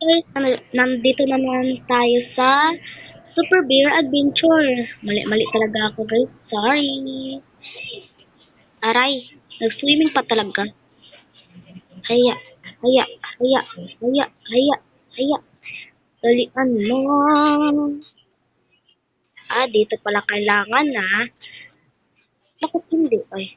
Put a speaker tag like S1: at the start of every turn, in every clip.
S1: Guys, nandito naman tayo sa Super Bear Adventure. Mali talaga ako guys. Sorry. Aray, nag-swimming pa talaga. Haya, haya, haya, haya, haya, haya. Dalian mo. Dito pala kailangan na. Bakit hindi? Ay,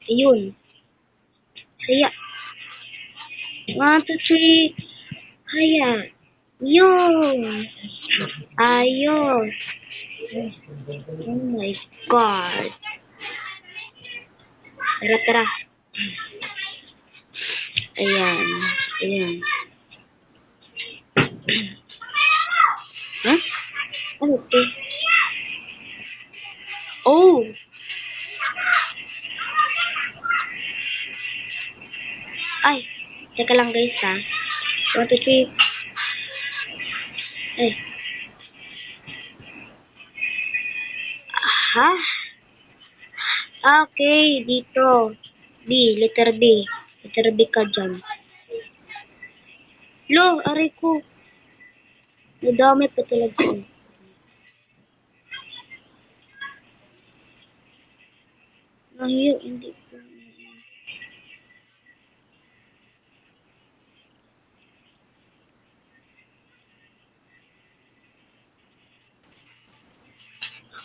S1: ayun. Haya. 1, 2, 3. Haya. Yun. Ayos. Oh my God. Tara, tara. Ayan. Ayan. Huh? Ano to? Oh! Ay! Teka lang guys ha. 1, 2, 3. Ay. Ha? Okay, dito. B, letter B. Letter B ka dyan. Lo, aray ko. Nadami pa talaga. Nahiyo, hindi ko.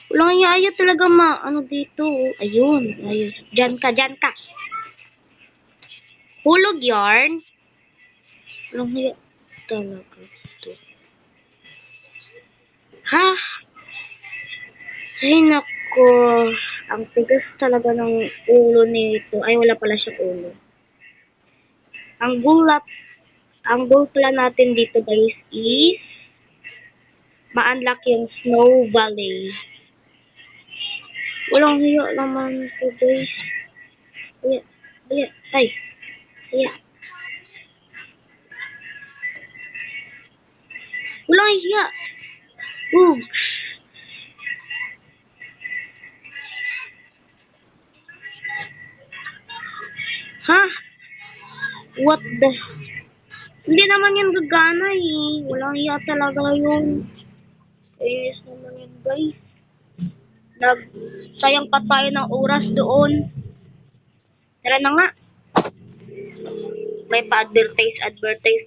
S1: Walang ayaw talaga ano dito. Ayun, ayun. Dyan ka, dyan ka. Hulog yarn. Walang ayaw talaga ito. Ha? Ay, nako. Ang tigas talaga ng ulo nito. Ay, wala pala siyang ulo. Ang goal pala natin dito guys is ma-unlock yung Snow Valley. Walang hiya naman ito guys. Hiya, hiya, ay, hiya. Walang hiya. Oops. Ha? What the? Hindi naman yan gagana eh. Walang hiya talaga yun. Kainis naman yun guys. Sayang pa tayo ng oras doon. Tara na nga. May pa-advertise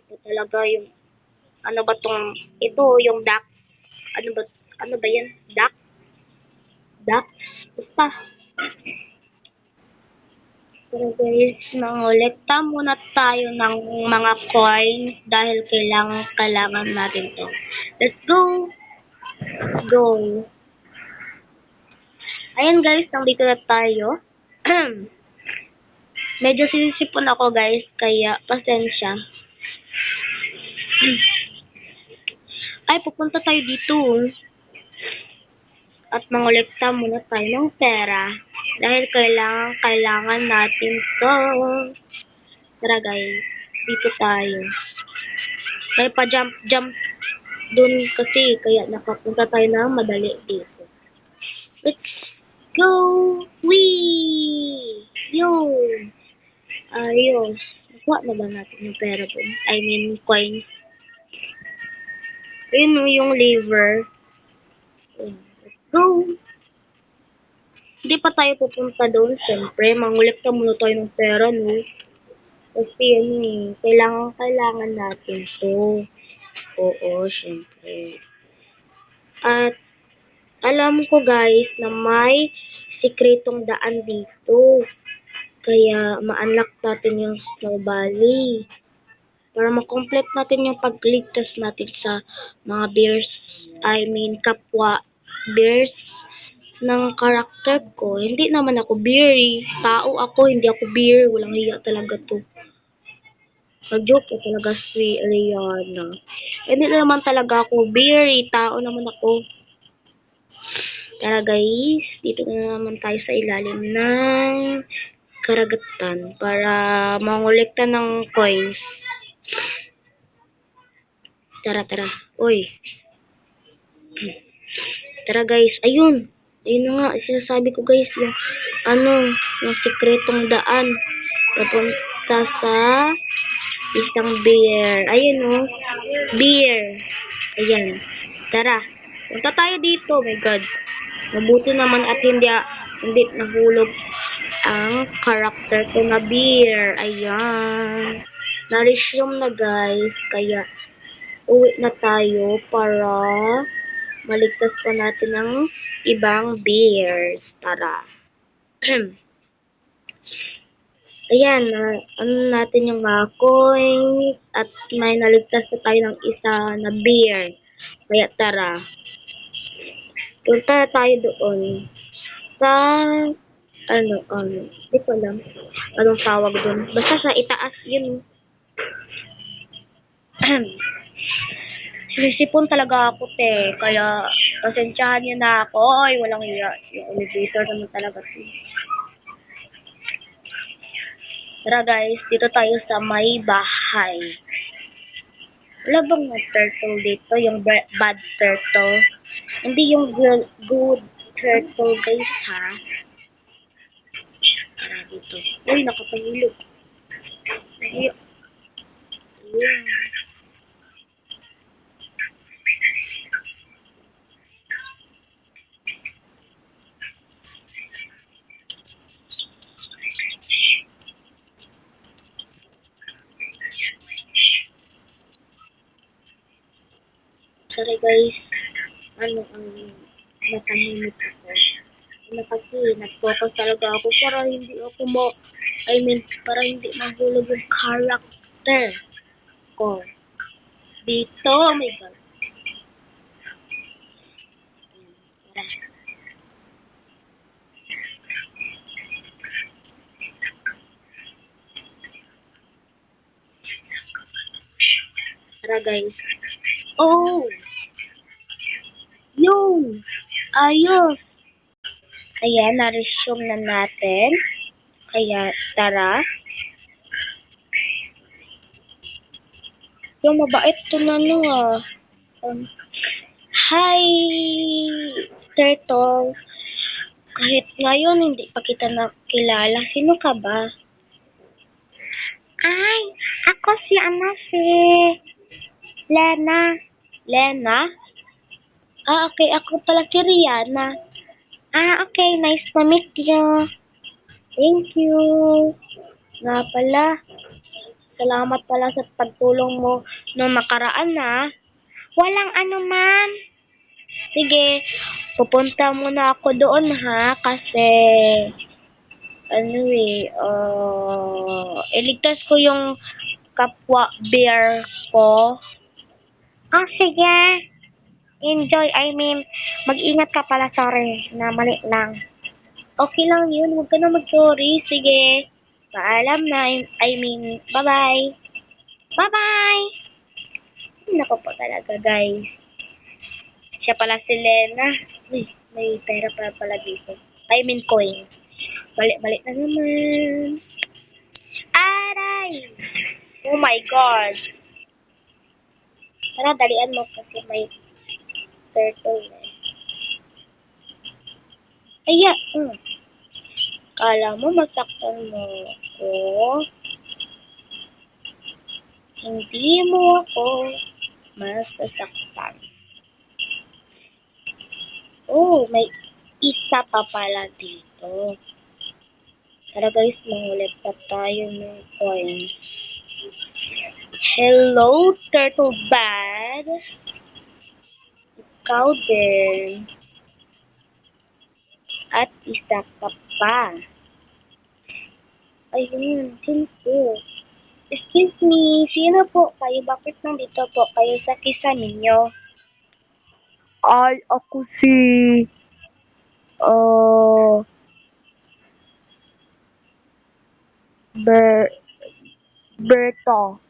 S1: po talaga yung ano ba tong ito yung duck. Ano ba yan? Duck? Basta. Pero guys, mangolekta muna tayo ng mga coins dahil kailangan natin to. Let's go! Go! Ayan guys, nandito na tayo. Medyo sinisipon ako guys, kaya pasensya. Ay, pupunta tayo dito. At mangolekta muna tayo ng pera. Dahil kailangan natin to. Tara guys, dito tayo. May pa-jump dun kasi, kaya nakapunta tayo ng madali dito. Let's go! Whee! Yun! Ayos. Nakuha na ba natin yung pera dun? I mean, coins. Ayun yung lever. Let's go! Hindi pa tayo pupunta doon. Siyempre, mangulip ka muna tayo ng pera, no? Kasi kailangan natin to. Oo, siyempre. At alam ko guys na may sikretong daan dito. Kaya ma-unlock natin yung Snow Valley. Para ma-complete natin yung pagligtas natin sa mga bears. Kapwa bears ng karakter ko. Hindi naman ako bear eh. Tao ako, hindi ako bear. Walang hiya talaga to. Mag-joke ko talaga si Ariana. Hindi naman talaga ako bear eh. Tao naman ako. Tara guys, dito na naman tayo sa ilalim ng karagatan para mangolekta ng coins. Tara, tara. Uy. Tara guys, ayun. Ayun na nga, sinasabi ko guys, yung sikretong daan papunta sa Isang beer. Ayun oh. Beer. Ayan. Tara. Punta tayo dito. Oh my God. Mabuti naman at hindi nahulog ang karakter ko na beer. Ayan. Na-resume na guys. Kaya uwi na tayo para maligtas pa natin ang ibang beers. Tara. Ayan, ano natin yung mga coins at may naligtas na tayo ng isa na beer. Kaya tara, punta tayo doon sa, hindi ko alam anong tawag doon. Basta sa itaas yun. Sinisipon talaga ako, te. Kaya, pasensyahan niyo na ako. Ay, walang iya. Yung elevator naman talaga. Tara guys, dito tayo sa may bahay. Wala bang turtle dito? Yung bad turtle? Hindi yung good turtle guys ha. Tara dito. Uy, nakapahulog. Ayun. Ayun. Sorry guys. Ano ang natahimik ako. Kasi nag-focus talaga ako para hindi ako para hindi mahulog yung character ko. Dito, oh my God. Tara. Tara guys. Oh! Yun! Ayos! Ayan, na-resume na natin. Kaya, tara. Yung mabait to na Hi, Turtle. Kahit ngayon, hindi pa kita nakilala. Sino ka ba? Ay, ako si Lena. Lena? Ah, okay. Ako pala si Rihanna. Ah, okay. Nice to meet you. Thank you. Nga pala. Salamat pala sa pagtulong mo nung nakaraan na. Walang anuman. Sige, pupunta muna ako doon ha kasi iligtas ko yung kapwa bear ko. Ah, sige. Enjoy. Mag-ingat ka pala. Sorry na mali lang. Okay lang yun. Huwag ka na mag-sorry. Sige. Paalam na. Bye-bye. Bye-bye! Nako po talaga, guys. Siya pala si Lena. Uy, may pera pala dito. Coins. Balik-balik na naman. Aray! Oh my God. Tara, dalian mo kasi may turtle eh. Aya! Kala mo masaktan mo ako. Hindi mo ako masasaktan. Oh, may isa pa pala dito. Tara guys, mangulit pa tayo ng coins. Hello, Turtle Bad. Ikaw din. At isa ka pa. Ayun, sino? Excuse me, sino po kayo? Bakit nandito po kayo sa kisa ninyo? Ay, ako si... Uh, Ber... Berto.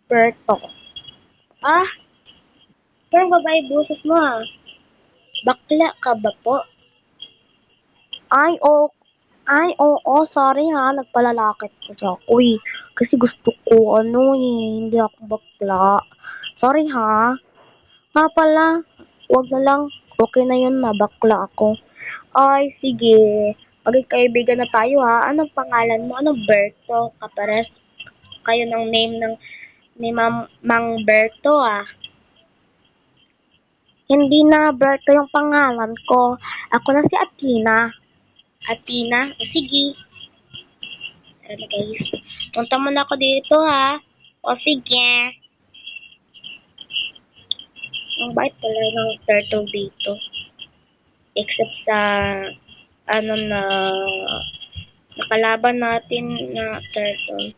S1: Berto. Ah, parang babae boses mo ah. Bakla ka ba po? Ay, oo, sorry ha, nagpalalakit ko siya. Uy, kasi gusto ko, hindi ako bakla. Sorry ha. Nga pala, wag na lang, okay na yun na bakla ako. Ay, sige. Maging kaibigan na tayo ha. Anong pangalan mo? Anong Berto Capares? kayo ng name ng ni Mang Berto ah. Hindi na Berto yung pangalan ko. Ako na si Athena. Athena? O sige. Ano guys? Punta muna ako dito ha. O sige. Ang bait pala ng turtle dito. Except sa ano na nakalaban natin na turtle.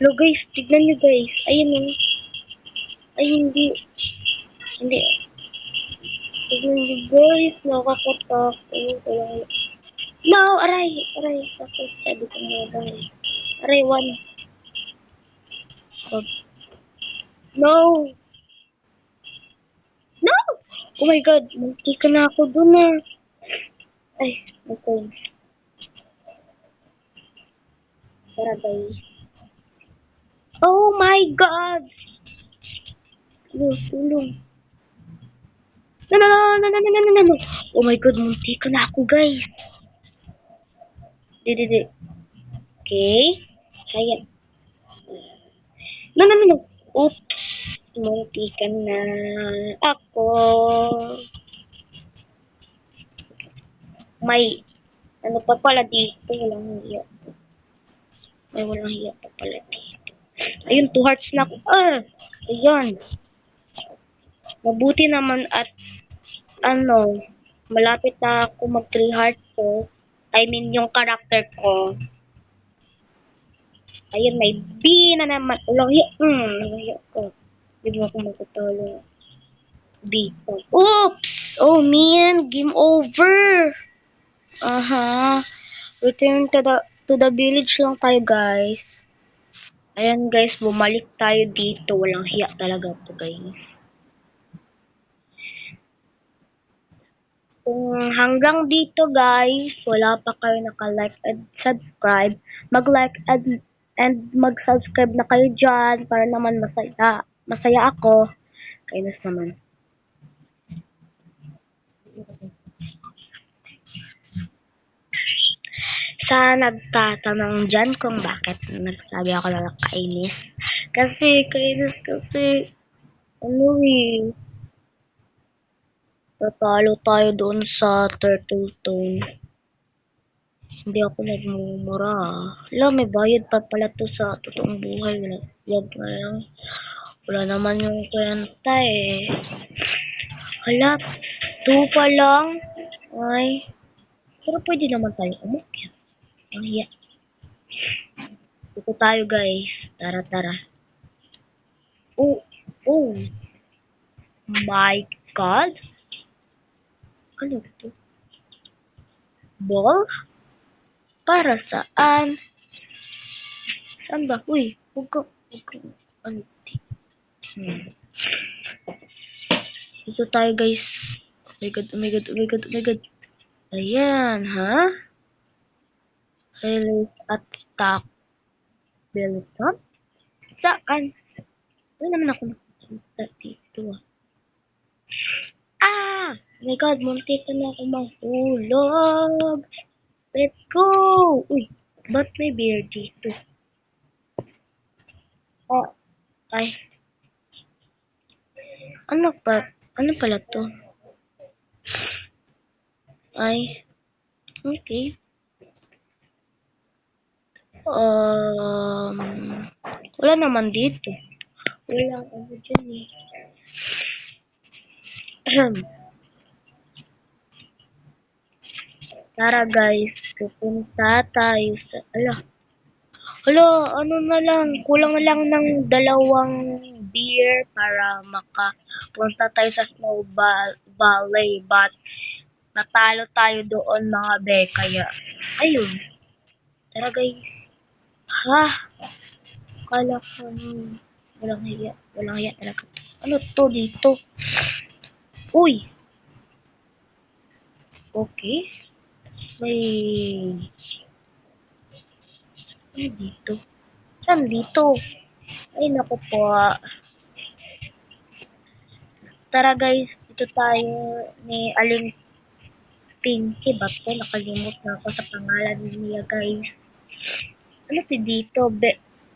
S1: Hello guys, tignan nyo guys. Ayun o. Ay hindi. Hindi. Tignan nyo guys. Nakakatakot. No! Aray! Aray! Tapos sabi ko mga guys. Aray, one. Oh, no! No! Oh my god, munti ka na ako dun ah. Ay, okay. Tara guys. Oh my god! Tulong, tulong. No, no, no, no, no, no, no, no, no. Oh my god, munti ka na ako guys. Di. Okay. Ayan. No, no, no, no. Oops. Munti ka na ako. May, ano pa pala dito, walang hiya. May walang hiya pa pala dito. Ayun, 2 hearts na ako. Ah! Ayan. Mabuti naman at ano, malapit na ako mag 3 hearts ko. I mean, yung karakter ko. Ayun, may B na naman. Walang hiya. Walang hiya ko. Hindi mo ako magkatalo. Dito. Oops! Oh man, game over. Aha. Return to the village lang tayo, guys. Ayan, guys, bumalik tayo dito. Walang hiya talaga to, guys. Kung hanggang dito, guys, wala pa kayo naka-like and subscribe, mag-like and mag-subscribe na kayo dyan para naman masaya. Masaya ako. Kainis naman. Sa nagtatanong dyan kung bakit nagsabi ako na nakainis. Kasi, kainis kasi, ano eh, tatalo tayo doon sa turtle tone. Hindi ako nagmumura. Wala, may bayad pa pala to sa totoong buhay. Wag na lang. Wala naman yung kwenta eh. Hala, 2 pa lang. Ay, pero pwede naman tayo umakyat. Ang hiya. Dito tayo guys. Tara, tara. Oh, oh my God. Ano to? Ball? Para saan? Saan ba? Uy, huwag ka. Ano? Dito tayo guys. Oh my God, oh my God, oh my God, oh my God. Ayan, ha? Release attack. Belton? Saan? Wala naman ako nakikita dito ah. Ah! Oh my God, muntik na ako mahulog. Let's go! Uy, ba't may bear dito? Oh, ay. Ano pa? Ano pala to? Ay. Okay. Wala naman dito. Wala ano dyan eh. Tara guys, pupunta tayo sa... Hala, ano na lang, kulang lang ng 2 beer para makapunta tayo sa Snowball Valley. But, natalo tayo doon mga be, kaya, ayun. Tara guys. Ha? Kala ko, walang hiya talaga. Ano to dito? Uy! Okay. May... Ano dito? Saan dito? Ay, naku po. Tara guys, dito tayo ni Aling Pinky ba to? Nakalimot na ako sa pangalan niya guys. Ano to dito?